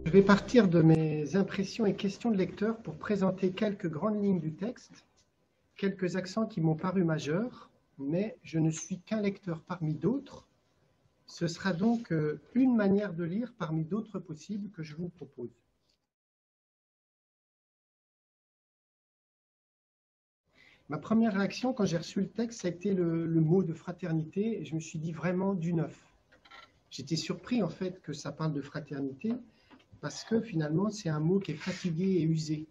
Je vais partir de mes impressions et questions de lecteur pour présenter quelques grandes lignes du texte, quelques accents qui m'ont paru majeurs, mais je ne suis qu'un lecteur parmi d'autres. Ce sera donc une manière de lire parmi d'autres possibles que je vous propose. Ma première réaction quand j'ai reçu le texte, ça a été le mot de fraternité, et je me suis dit vraiment du neuf. J'étais surpris en fait que ça parle de fraternité, parce que finalement c'est un mot qui est fatigué et usé.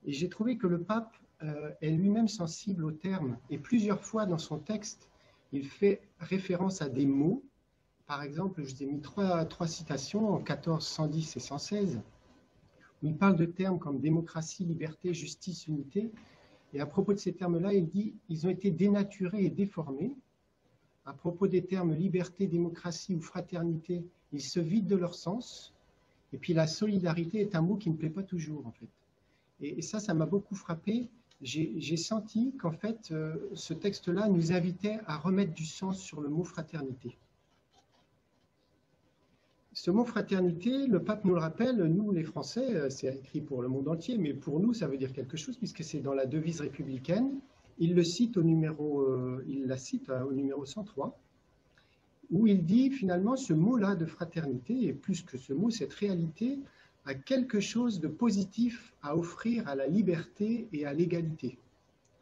Et j'ai trouvé que le pape est lui-même sensible au terme, et plusieurs fois dans son texte, il fait référence à des mots. Par exemple, je vous ai mis trois citations en 14, 110 et 116, où il parle de termes comme démocratie, liberté, justice, unité. Et à propos de ces termes-là, il dit ils ont été dénaturés et déformés. À propos des termes liberté, démocratie ou fraternité, ils se vident de leur sens. Et puis la solidarité est un mot qui ne me plaît pas toujours, en fait. Et ça m'a beaucoup frappé. J'ai senti qu'en fait, ce texte-là nous invitait à remettre du sens sur le mot fraternité. Ce mot fraternité, le pape nous le rappelle, nous les Français, c'est écrit pour le monde entier, mais pour nous, ça veut dire quelque chose puisque c'est dans la devise républicaine. Il la cite au numéro 103, où il dit finalement ce mot-là de fraternité, et plus que ce mot, cette réalité, a quelque chose de positif à offrir à la liberté et à l'égalité.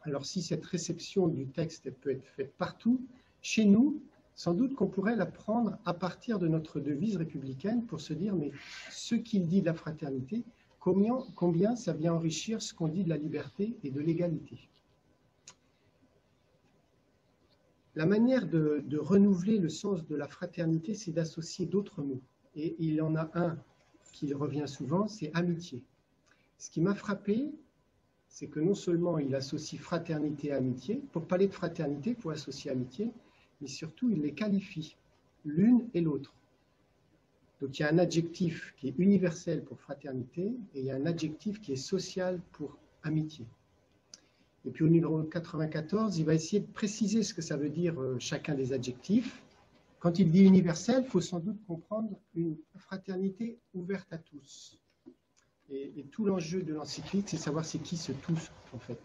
Alors si cette réception du texte peut être faite partout, chez nous, sans doute qu'on pourrait la prendre à partir de notre devise républicaine pour se dire, mais ce qu'il dit de la fraternité, combien ça vient enrichir ce qu'on dit de la liberté et de l'égalité. La manière de renouveler le sens de la fraternité, c'est d'associer d'autres mots. Et il y en a un qui revient souvent, c'est amitié. Ce qui m'a frappé, c'est que non seulement il associe fraternité et amitié, pour parler de fraternité, il faut associer amitié, mais surtout il les qualifie, l'une et l'autre. Donc il y a un adjectif qui est universel pour fraternité et il y a un adjectif qui est social pour amitié. Et puis au numéro 94, il va essayer de préciser ce que ça veut dire chacun des adjectifs. Quand il dit universel, il faut sans doute comprendre une fraternité ouverte à tous. Et tout l'enjeu de l'encyclique, c'est savoir c'est qui ce tous en fait.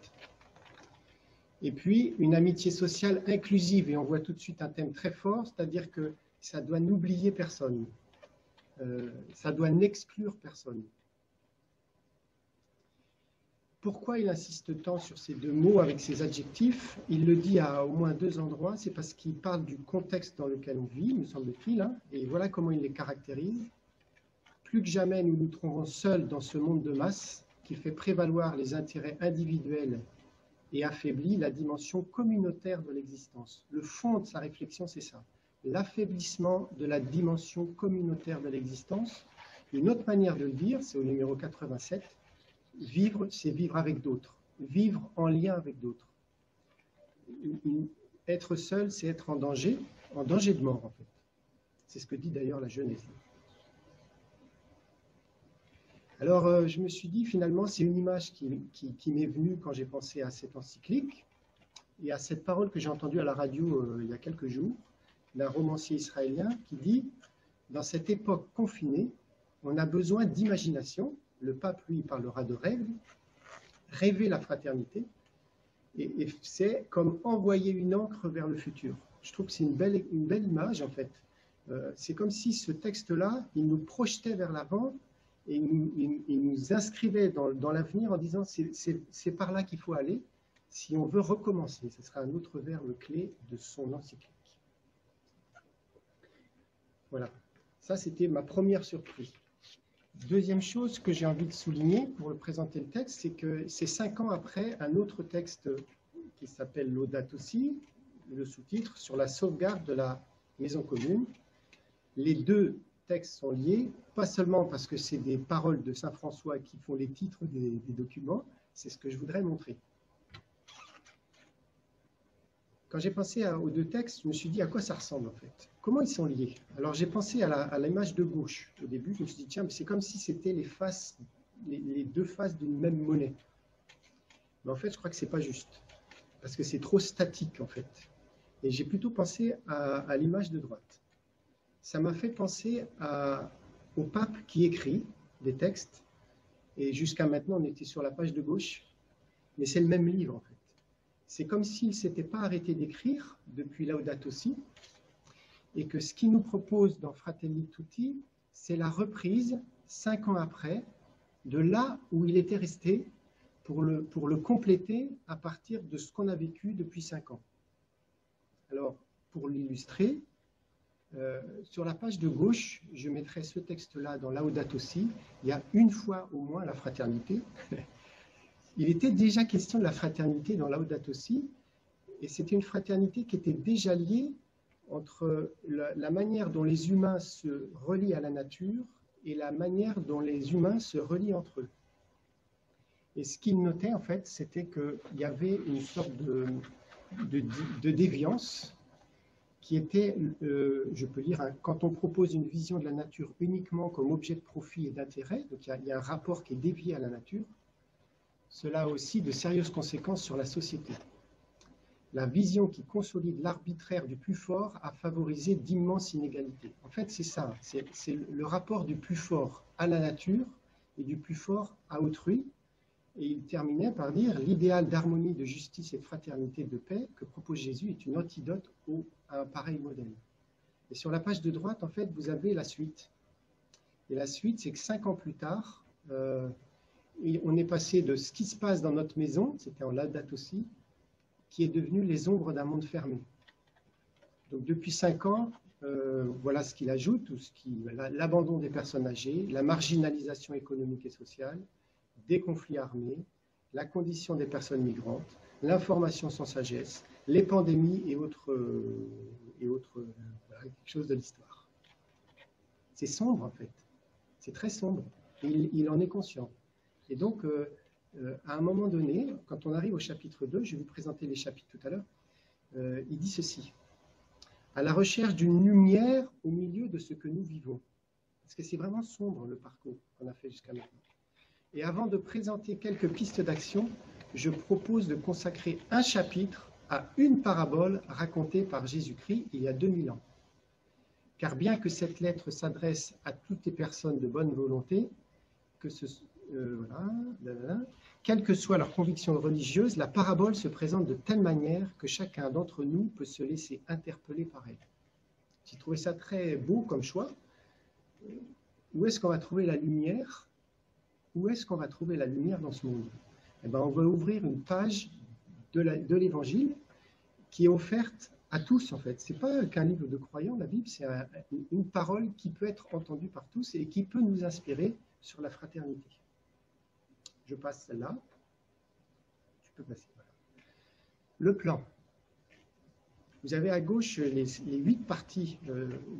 Et puis, une amitié sociale inclusive, et on voit tout de suite un thème très fort, c'est-à-dire que ça doit n'oublier personne, ça doit n'exclure personne. Pourquoi il insiste tant sur ces deux mots avec ces adjectifs? Il le dit à au moins deux endroits, c'est parce qu'il parle du contexte dans lequel on vit, me semble-t-il, hein, et voilà comment il les caractérise. Plus que jamais, nous nous trouvons seuls dans ce monde de masse qui fait prévaloir les intérêts individuels et affaiblit la dimension communautaire de l'existence. Le fond de sa réflexion, c'est ça, l'affaiblissement de la dimension communautaire de l'existence. Une autre manière de le dire, c'est au numéro 87, vivre, c'est vivre avec d'autres, vivre en lien avec d'autres. Être seul, c'est être en danger de mort en fait. C'est ce que dit d'ailleurs la Genèse. Alors, je me suis dit, finalement, c'est une image qui m'est venue quand j'ai pensé à cette encyclique et à cette parole que j'ai entendue à la radio il y a quelques jours, d'un romancier israélien qui dit, dans cette époque confinée, on a besoin d'imagination. Le pape, lui, parlera de rêve, rêver la fraternité, et c'est comme envoyer une encre vers le futur. Je trouve que c'est une belle image, en fait. C'est comme si ce texte-là, il nous projetait vers l'avant, et il nous inscrivait dans l'avenir en disant c'est par là qu'il faut aller si on veut recommencer. Ce sera un autre verbe clé de son encyclique. Voilà, ça c'était ma première surprise. Deuxième chose que j'ai envie de souligner pour présenter le texte, c'est que c'est 5 ans après un autre texte qui s'appelle Laudato Si, le sous-titre sur la sauvegarde de la maison commune. Les deux textes sont liés, pas seulement parce que c'est des paroles de Saint François qui font les titres des documents, c'est ce que je voudrais montrer. Quand j'ai pensé aux deux textes, je me suis dit à quoi ça ressemble en fait. Comment ils sont liés? Alors j'ai pensé à l'image de gauche au début, je me suis dit tiens, c'est comme si c'était les deux faces d'une même monnaie. Mais en fait, je crois que c'est pas juste, parce que c'est trop statique en fait. Et j'ai plutôt pensé à l'image de droite. Ça m'a fait penser à au pape qui écrit des textes. Et jusqu'à maintenant, on était sur la page de gauche, mais c'est le même livre en fait. C'est comme s'il ne s'était pas arrêté d'écrire depuis Laudato Si, et que ce qu'il nous propose dans Fratelli Tutti, c'est la reprise, 5 ans après, de là où il était resté, pour le compléter à partir de ce qu'on a vécu depuis 5 ans. Alors, pour l'illustrer, sur la page de gauche, je mettrai ce texte-là dans Laudato Si. Il y a une fois au moins la fraternité. Il était déjà question de la fraternité dans Laudato Si, et c'était une fraternité qui était déjà liée entre la manière dont les humains se relient à la nature et la manière dont les humains se relient entre eux. Et ce qu'il notait, en fait, c'était qu'il y avait une sorte de déviance qui était, je peux lire, quand on propose une vision de la nature uniquement comme objet de profit et d'intérêt, donc il y a un rapport qui est dévié à la nature, cela a aussi de sérieuses conséquences sur la société. La vision qui consolide l'arbitraire du plus fort a favorisé d'immenses inégalités. En fait, c'est ça, c'est le rapport du plus fort à la nature et du plus fort à autrui. Et il terminait par dire « L'idéal d'harmonie, de justice et de fraternité, de paix que propose Jésus est une antidote à un pareil modèle. » Et sur la page de droite, en fait, vous avez la suite. Et la suite, c'est que 5 ans plus tard, on est passé de ce qui se passe dans notre maison, c'était en Laudato Si, qui est devenu les ombres d'un monde fermé. Donc depuis 5 ans, voilà ce qu'il ajoute, l'abandon des personnes âgées, la marginalisation économique et sociale, des conflits armés, la condition des personnes migrantes, l'information sans sagesse, les pandémies et autres quelque chose de l'histoire. C'est sombre en fait, c'est très sombre, et il en est conscient. Et donc, à un moment donné, quand on arrive au chapitre 2, je vais vous présenter les chapitres tout à l'heure, il dit ceci. À la recherche d'une lumière au milieu de ce que nous vivons. Parce que c'est vraiment sombre le parcours qu'on a fait jusqu'à maintenant. Et avant de présenter quelques pistes d'action, je propose de consacrer un chapitre à une parabole racontée par Jésus-Christ il y a 2000 ans. Car bien que cette lettre s'adresse à toutes les personnes de bonne volonté, quelle que soit leur conviction religieuse, la parabole se présente de telle manière que chacun d'entre nous peut se laisser interpeller par elle. J'ai trouvé ça très beau comme choix. Où est-ce qu'on va trouver la lumière? Où est-ce qu'on va trouver la lumière dans ce monde? Eh bien, on va ouvrir une page de l'Évangile qui est offerte à tous, en fait. Ce n'est pas qu'un livre de croyants, la Bible, c'est une parole qui peut être entendue par tous et qui peut nous inspirer sur la fraternité. Je passe celle-là. Tu peux passer. Voilà. Le plan. Vous avez à gauche les 8 parties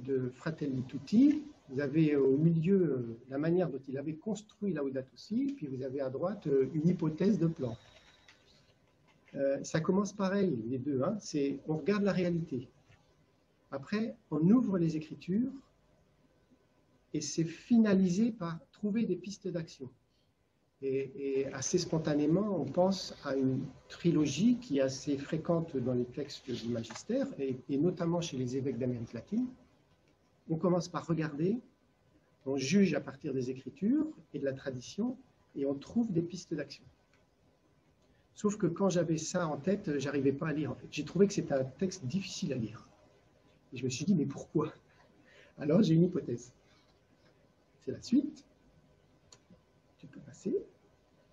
de Fratelli Tutti. Vous avez au milieu la manière dont il avait construit Laudato Si, puis vous avez à droite une hypothèse de plan. Ça commence pareil, les deux. Hein, on regarde la réalité. Après, on ouvre les Écritures et c'est finalisé par trouver des pistes d'action. Et assez spontanément, on pense à une trilogie qui est assez fréquente dans les textes du magistère, et notamment chez les évêques d'Amérique latine. On commence par regarder, on juge à partir des Écritures et de la tradition, et on trouve des pistes d'action. Sauf que quand j'avais ça en tête, je n'arrivais pas à lire. En fait. J'ai trouvé que c'était un texte difficile à lire. Et je me suis dit, mais pourquoi? Alors j'ai une hypothèse. C'est la suite. Tu peux passer.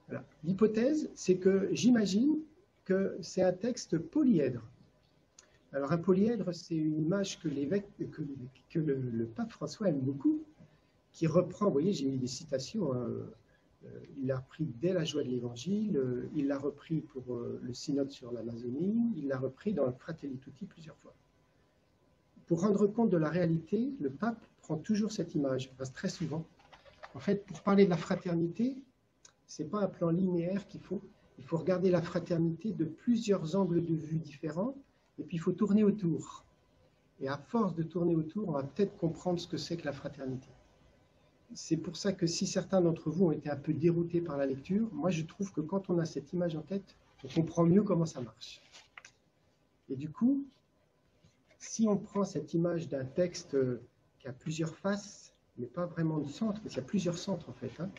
Voilà. L'hypothèse, c'est que j'imagine que c'est un texte polyèdre. Alors un polyèdre, c'est une image que le pape François aime beaucoup, qui reprend, vous voyez, j'ai mis des citations, hein, il l'a repris dès la joie de l'Évangile, il l'a repris pour le synode sur l'Amazonie, il l'a repris dans le Fratelli Tutti plusieurs fois. Pour rendre compte de la réalité, le pape prend toujours cette image, enfin, très souvent. En fait, pour parler de la fraternité, ce n'est pas un plan linéaire qu'il faut. Il faut regarder la fraternité de plusieurs angles de vue différents, et puis il faut tourner autour. Et à force de tourner autour, on va peut-être comprendre ce que c'est que la fraternité. C'est pour ça que si certains d'entre vous ont été un peu déroutés par la lecture, moi je trouve que quand on a cette image en tête, on comprend mieux comment ça marche. Et du coup, si on prend cette image d'un texte qui a plusieurs faces, mais pas vraiment de centre, parce qu'il y a plusieurs centres en fait, hein,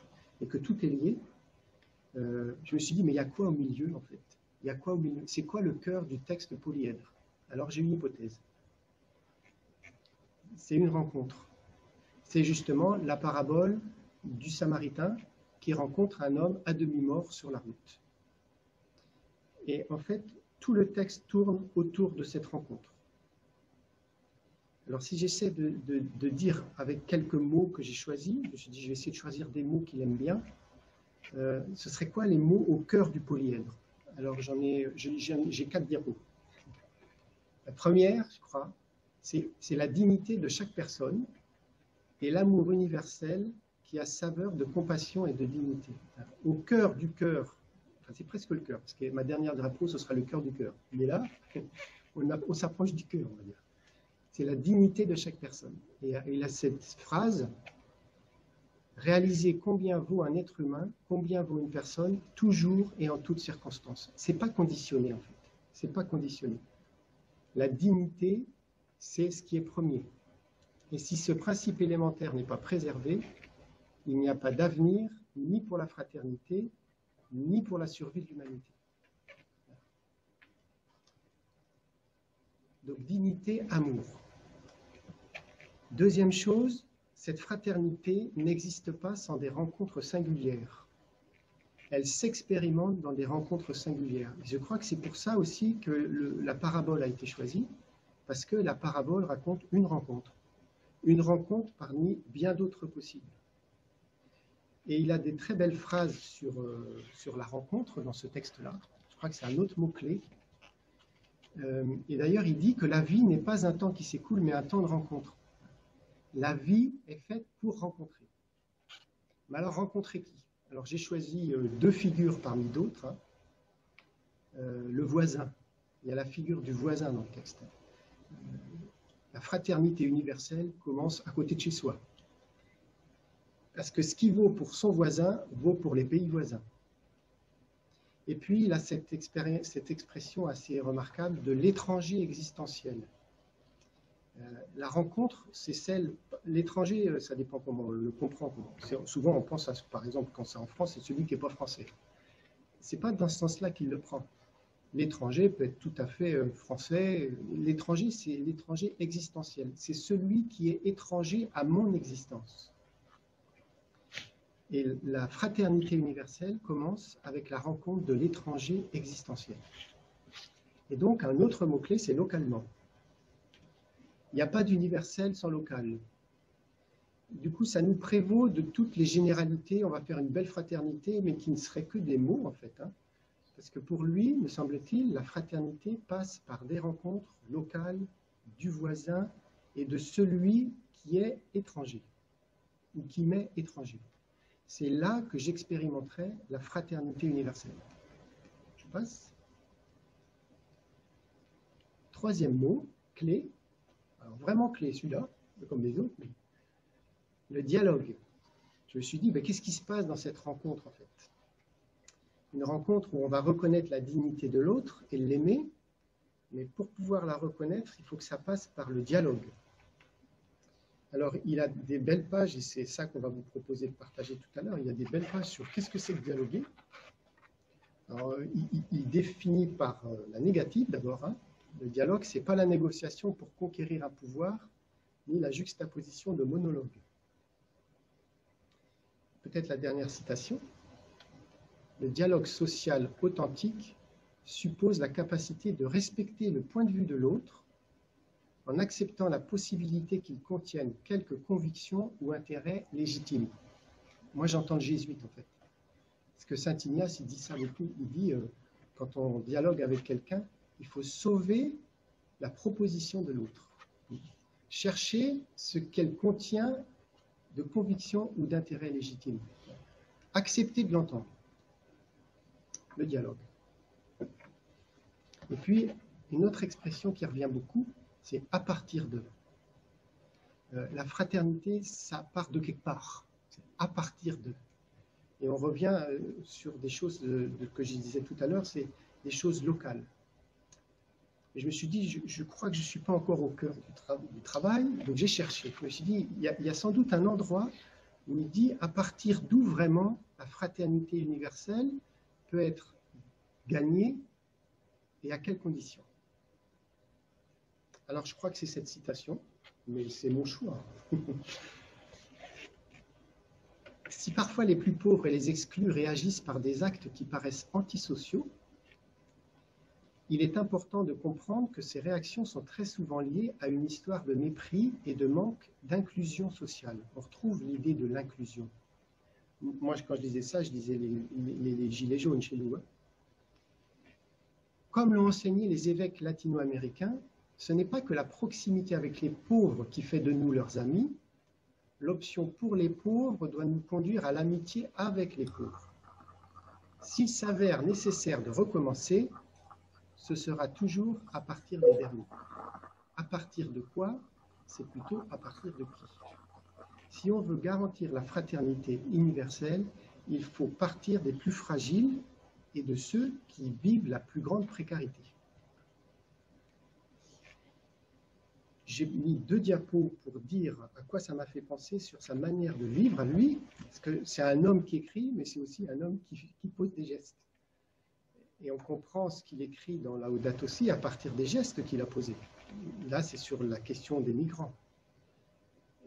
et que tout est lié. Je me suis dit, mais il y a quoi au milieu en fait? Il y a quoi au milieu? C'est quoi le cœur du texte polyèdre? Alors j'ai une hypothèse. C'est une rencontre. C'est justement la parabole du Samaritain qui rencontre un homme à demi-mort sur la route. Et en fait, tout le texte tourne autour de cette rencontre. Alors si j'essaie de dire avec quelques mots que j'ai choisis, je me suis dit je vais essayer de choisir des mots qu'il aime bien, ce serait quoi les mots au cœur du polyèdre? Alors j'ai 4 diapos. La première, je crois, c'est la dignité de chaque personne et l'amour universel qui a saveur de compassion et de dignité. Au cœur du cœur, enfin c'est presque le cœur, parce que ma dernière diapo, ce sera le cœur du cœur. Il est là, on s'approche du cœur, on va dire. C'est la dignité de chaque personne. Et il a cette phrase, réaliser combien vaut un être humain, combien vaut une personne, toujours et en toutes circonstances. Ce n'est pas conditionné en fait, ce n'est pas conditionné. La dignité, c'est ce qui est premier. Et si ce principe élémentaire n'est pas préservé, il n'y a pas d'avenir ni pour la fraternité, ni pour la survie de l'humanité. Donc dignité, amour. Deuxième chose, cette fraternité n'existe pas sans des rencontres singulières. Elle s'expérimente dans des rencontres singulières. Et je crois que c'est pour ça aussi que la parabole a été choisie, parce que la parabole raconte une rencontre parmi bien d'autres possibles. Et il a des très belles phrases sur la rencontre dans ce texte-là. Je crois que c'est un autre mot-clé. Et d'ailleurs, il dit que la vie n'est pas un temps qui s'écoule, mais un temps de rencontre. La vie est faite pour rencontrer. Mais alors, rencontrer qui? Alors, j'ai choisi 2 figures parmi d'autres. Hein. Le voisin. Il y a la figure du voisin dans le texte. La fraternité universelle commence à côté de chez soi. Parce que ce qui vaut pour son voisin vaut pour les pays voisins. Et puis, il a cette expression assez remarquable de l'étranger existentiel. La rencontre, c'est celle... L'étranger, ça dépend comment on le comprend. Souvent, on pense, par exemple, quand c'est en France, c'est celui qui n'est pas français. Ce n'est pas dans ce sens-là qu'il le prend. L'étranger peut être tout à fait français. L'étranger, c'est l'étranger existentiel. C'est celui qui est étranger à mon existence. Et la fraternité universelle commence avec la rencontre de l'étranger existentiel. Et donc, un autre mot-clé, c'est localement. Il n'y a pas d'universel sans local. Du coup, ça nous prévaut de toutes les généralités. On va faire une belle fraternité, mais qui ne serait que des mots, en fait. Hein. Parce que pour lui, me semble-t-il, la fraternité passe par des rencontres locales du voisin et de celui qui est étranger, ou qui m'est étranger. C'est là que j'expérimenterai la fraternité universelle. Je passe. Troisième mot, clé. Alors vraiment clé, celui-là, comme les autres. Le dialogue. Je me suis dit, ben, qu'est-ce qui se passe dans cette rencontre, en fait? Une rencontre où on va reconnaître la dignité de l'autre et l'aimer, mais pour pouvoir la reconnaître, il faut que ça passe par le dialogue. Alors, il a des belles pages, et c'est ça qu'on va vous proposer de partager tout à l'heure. Il y a des belles pages sur qu'est-ce que c'est que dialoguer. Alors, il définit par la négative d'abord. Hein. Le dialogue, ce n'est pas la négociation pour conquérir un pouvoir, ni la juxtaposition de monologues. Peut-être la dernière citation. Le dialogue social authentique suppose la capacité de respecter le point de vue de l'autre en acceptant la possibilité qu'il contienne quelques convictions ou intérêts légitimes. Moi, j'entends le jésuite, en fait. Parce que Saint Ignace, il dit ça beaucoup. Il dit, quand on dialogue avec quelqu'un, il faut sauver la proposition de l'autre. Chercher ce qu'elle contient de convictions ou d'intérêts légitimes. Accepter de l'entendre. Le dialogue. Et puis, une autre expression qui revient beaucoup, c'est à partir de. La fraternité, ça part de quelque part. C'est à partir de. Et on revient sur des choses que je disais tout à l'heure, c'est des choses locales. Et je me suis dit, je crois que je ne suis pas encore au cœur du travail, donc j'ai cherché. Je me suis dit, il y a sans doute un endroit où il dit à partir d'où vraiment la fraternité universelle peut être gagnée et à quelles conditions. Alors je crois que c'est cette citation, mais c'est mon choix. Si parfois les plus pauvres et les exclus réagissent par des actes qui paraissent antisociaux, il est important de comprendre que ces réactions sont très souvent liées à une histoire de mépris et de manque d'inclusion sociale. On retrouve l'idée de l'inclusion. Moi, quand je disais ça, je disais les gilets jaunes chez nous. Comme l'ont enseigné les évêques latino-américains, ce n'est pas que la proximité avec les pauvres qui fait de nous leurs amis. L'option pour les pauvres doit nous conduire à l'amitié avec les pauvres. S'il s'avère nécessaire de recommencer, ce sera toujours à partir des derniers. À partir de quoi? C'est plutôt à partir de qui? Si on veut garantir la fraternité universelle, il faut partir des plus fragiles et de ceux qui vivent la plus grande précarité. J'ai mis 2 diapos pour dire à quoi ça m'a fait penser sur sa manière de vivre à lui, parce que c'est un homme qui écrit, mais c'est aussi un homme qui pose des gestes. Et on comprend ce qu'il écrit dans Laudato Si à partir des gestes qu'il a posés. Là, c'est sur la question des migrants.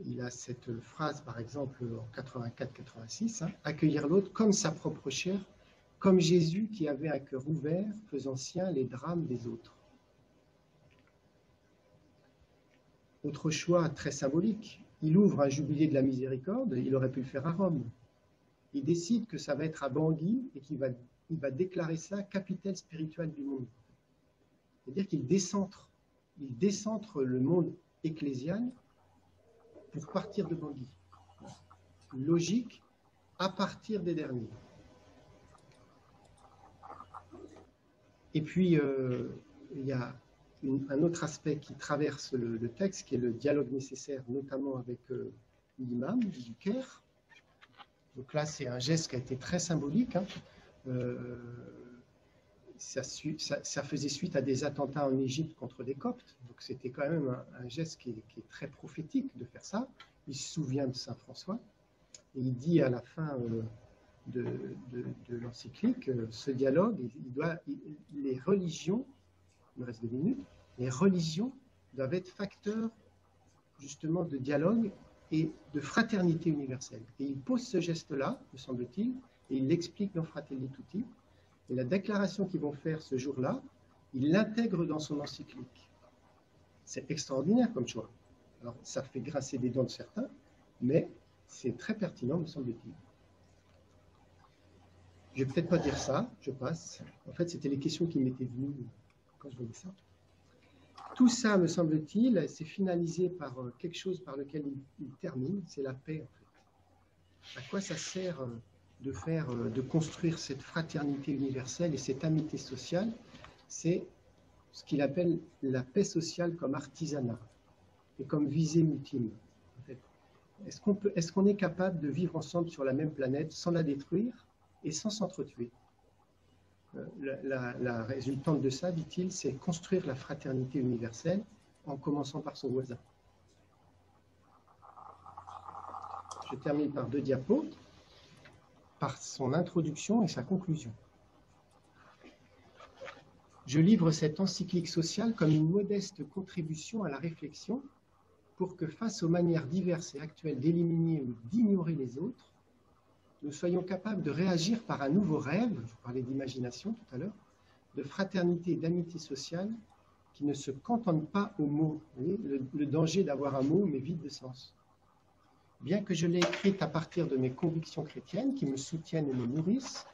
Il a cette phrase, par exemple, en 84-86, accueillir l'autre comme sa propre chair, comme Jésus qui avait un cœur ouvert, faisant sien les drames des autres. Autre choix très symbolique, il ouvre un jubilé de la miséricorde, il aurait pu le faire à Rome. Il décide que ça va être à Bangui et qu'il va déclarer ça capitale spirituelle du monde. C'est-à-dire qu'il décentre le monde ecclésial pour partir de Bangui. Logique à partir des derniers. Et puis, il y a un autre aspect qui traverse le texte, qui est le dialogue nécessaire, notamment avec l'imam du Caire. Donc là, c'est un geste qui a été très symbolique. Ça faisait suite à des attentats en Égypte contre des Coptes. Donc c'était quand même un geste qui est très prophétique de faire ça. Il se souvient de Saint François. Et il dit à la fin de l'encyclique, ce dialogue, les religions, il me reste 2 minutes, les religions doivent être facteurs justement de dialogue et de fraternité universelle. Et il pose ce geste-là, me semble-t-il, et il l'explique dans Fratelli Tutti. Et la déclaration qu'ils vont faire ce jour-là, il l'intègre dans son encyclique. C'est extraordinaire comme choix. Alors, ça fait grincer des dents de certains, mais c'est très pertinent, me semble-t-il. Je ne vais peut-être pas dire ça, je passe. En fait, c'était les questions qui m'étaient venues quand je voyais ça. Tout ça, me semble-t-il, c'est finalisé par quelque chose par lequel il termine, c'est la paix, en fait. À quoi ça sert de construire cette fraternité universelle et cette amitié sociale? C'est ce qu'il appelle la paix sociale comme artisanat et comme visée ultime. En fait. Est-ce qu'on est capable de vivre ensemble sur la même planète sans la détruire et sans s'entretuer? La résultante de ça, dit-il, c'est construire la fraternité universelle en commençant par son voisin. Je termine par 2 diapos, par son introduction et sa conclusion. Je livre cette encyclique sociale comme une modeste contribution à la réflexion pour que face aux manières diverses et actuelles d'éliminer ou d'ignorer les autres, nous soyons capables de réagir par un nouveau rêve, je parlais d'imagination tout à l'heure, de fraternité et d'amitié sociale qui ne se cantonne pas aux mots. Vous voyez, le danger d'avoir un mot, mais vide de sens. Bien que je l'ai écrite à partir de mes convictions chrétiennes qui me soutiennent et me nourrissent,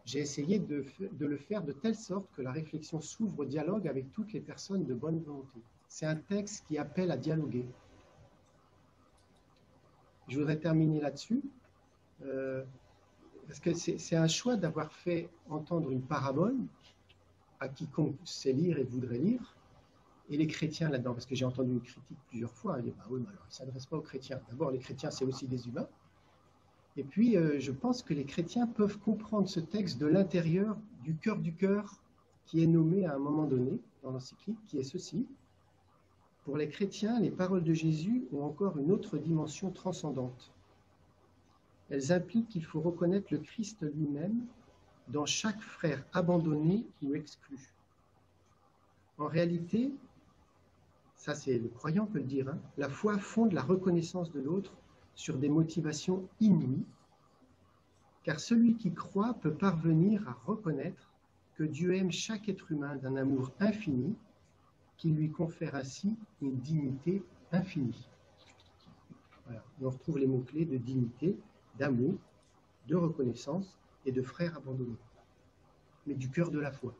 j'ai essayé de le faire de telle sorte que la réflexion s'ouvre au dialogue avec toutes les personnes de bonne volonté. C'est un texte qui appelle à dialoguer. Je voudrais terminer là-dessus. Parce que c'est un choix d'avoir fait entendre une parabole à quiconque sait lire et voudrait lire, et les chrétiens là-dedans, parce que j'ai entendu une critique plusieurs fois, il dit, bah oui, mais alors, il ne s'adresse pas aux chrétiens. D'abord, les chrétiens, c'est aussi des humains, et puis je pense que les chrétiens peuvent comprendre ce texte de l'intérieur, du cœur qui est nommé à un moment donné dans l'encyclique, qui est ceci. Pour les chrétiens, les paroles de Jésus ont encore une autre dimension transcendante. Elles impliquent qu'il faut reconnaître le Christ lui-même dans chaque frère abandonné ou exclu. En réalité, ça c'est le croyant peut le dire, hein, la foi fonde la reconnaissance de l'autre sur des motivations inouïes, car celui qui croit peut parvenir à reconnaître que Dieu aime chaque être humain d'un amour infini, qui lui confère ainsi une dignité infinie. Voilà. On retrouve les mots-clés de dignité, d'amour, de reconnaissance et de frère abandonné, mais du cœur de la foi.